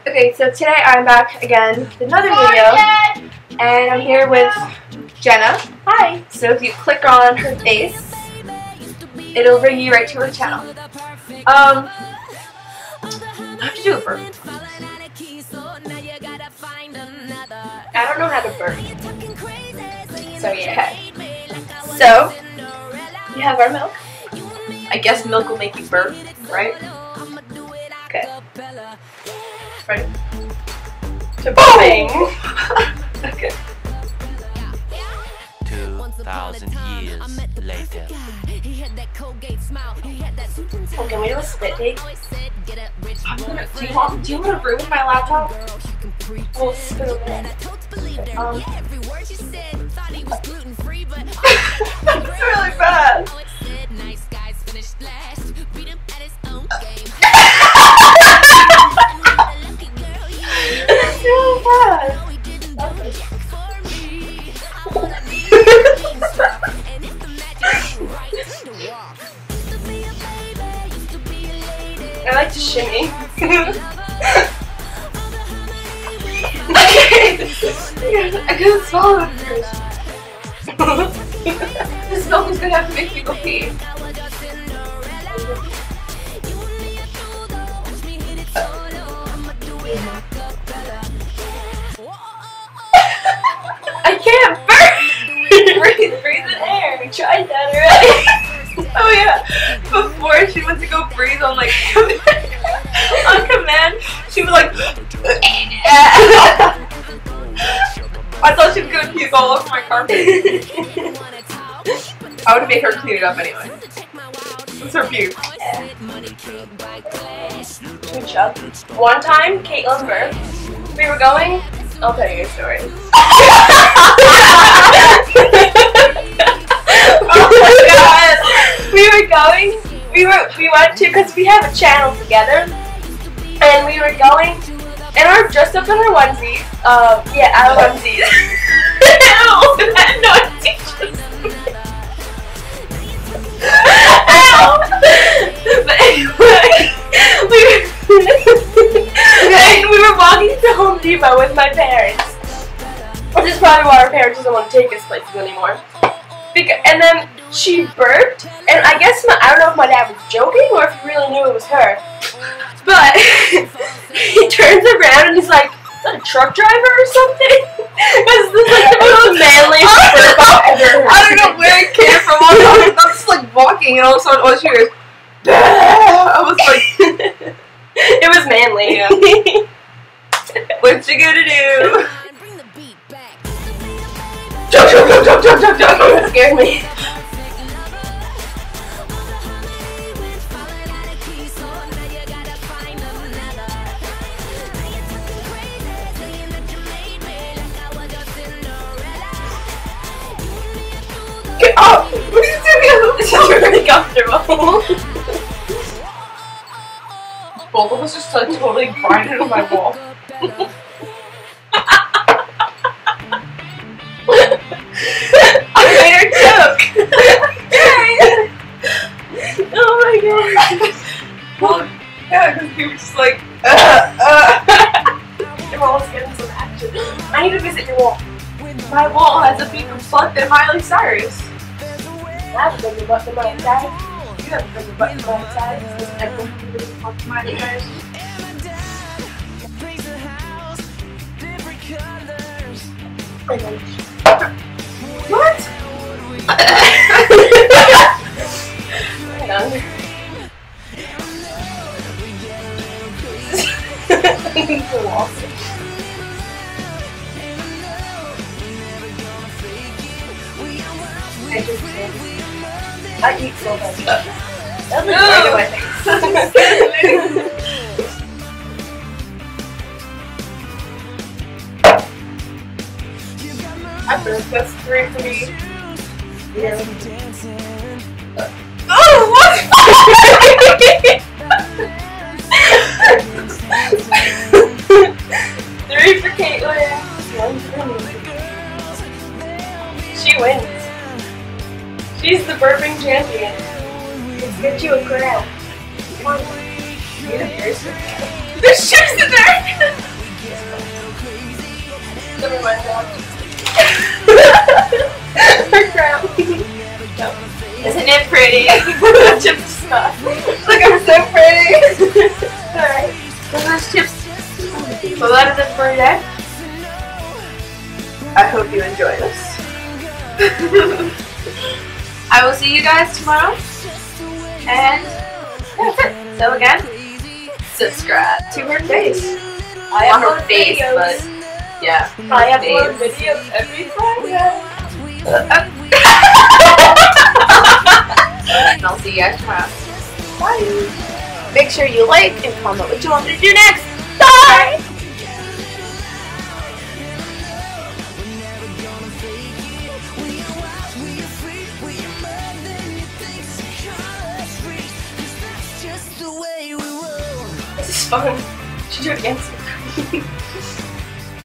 Okay, so today I'm back again with another video, and I'm here with Jenna. Hi! So if you click on her face, it'll bring you right to her channel. I have to do a burp. I don't know how to burp. So yeah. Okay. So, we have our milk. I guess milk will make you burp, right? Okay. Ready? To burping. Okay. 2,000 years later. Oh, can we do a spit take? Do you want to ruin my laptop? We'll spit over it. That's really bad. It's really bad. I like to shimmy. Okay. I couldn't swallow it first. This milk is gonna have to make people pee. I can't breathe in air. We tried that already. Oh yeah. Before she went to go breathe on like on command, she was like I thought she was gonna puke all over my carpet. I would make her clean it up anyway. It's her puke. Good job. One time, Caitlin burped. We were going. I'll tell you a story. Oh my god! We were going. We went to, because we have a channel together, and we were going, and we were dressed up in our onesies. Yeah, our onesies. No, but anyway, we were walking to Home Depot with my parents. This is probably why our parents doesn't want to take us places anymore. And then she burped, and I guess I don't know if my dad was joking or if he really knew it was her. But he turns around and he's like, "Is that a truck driver or something?" Because this is like the most manliest burp I've ever heard. I don't know where it came from. I was just like walking, and all of a sudden, all she hears, I was like, it was manly. Yeah. What you gonna do? Jump, jump, jump, jump, jump, jump, jump. That scared me. Get up! What are you doing? This is really comfortable. Both of us just like totally grinded on my wall. I made her choke. Oh my god. Well, yeah, because he was just like, Your wall's getting some action. I need to visit your wall. My wall has a bigger butt than Miley Cyrus. I have a bigger butt than Miley Cyrus. You have a bigger butt than Miley Cyrus. Everyone has a bigger butt than Miley Cyrus. What? I eat so much stuff. That looks right in my face. I think that's 3 for me. Yeah. Oh, what? 3 for Caitlin. 1 for me. She wins. She's the burping champion. Let's get you a crown. Come on. There's chips in there! Isn't it pretty? Chips stuff. Look, I'm so pretty. Alright. Those chips. So that is it for today. I hope you enjoy this. I will see you guys tomorrow. And that's it. So again, subscribe to her face. I On her upload face, videos. but yeah. I upload videos every Friday. And I'll see you guys tomorrow. Bye. Make sure you like and comment what you want me to do next. Bye. This is fun. Should do it again.